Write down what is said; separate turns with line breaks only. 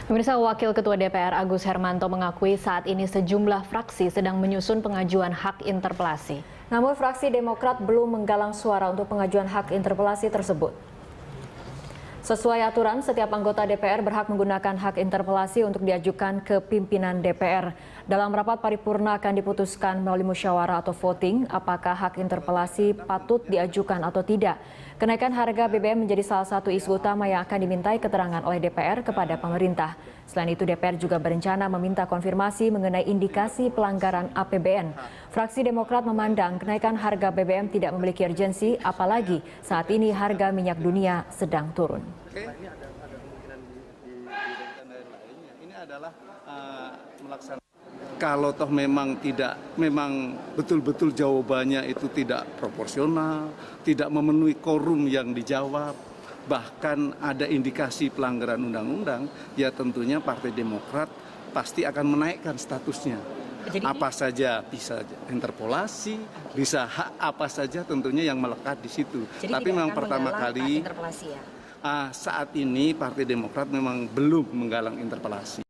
Pemirsa, Wakil Ketua DPR Agus Hermanto mengakui saat ini sejumlah fraksi sedang menyusun pengajuan hak interpelasi. Namun fraksi Demokrat belum menggalang suara untuk pengajuan hak interpelasi tersebut. Sesuai aturan, setiap anggota DPR berhak menggunakan hak interpelasi untuk diajukan ke pimpinan DPR. Dalam rapat paripurna akan diputuskan melalui musyawarah atau voting apakah hak interpelasi patut diajukan atau tidak. Kenaikan harga BBM menjadi salah satu isu utama yang akan dimintai keterangan oleh DPR kepada pemerintah. Selain itu, DPR juga berencana meminta konfirmasi mengenai indikasi pelanggaran APBN. Fraksi Demokrat memandang kenaikan harga BBM tidak memiliki urgensi, apalagi saat ini harga minyak dunia sedang turun.
Ini adalah melaksanakan. Kalau toh memang betul-betul jawabannya itu tidak proporsional, tidak memenuhi quorum yang dijawab, bahkan ada indikasi pelanggaran undang-undang, ya tentunya Partai Demokrat pasti akan menaikkan statusnya. Apa saja bisa interpelasi, bisa hak apa saja tentunya yang melekat di situ. Tapi memang pertama kali saat ini Partai Demokrat memang belum menggalang interpelasi.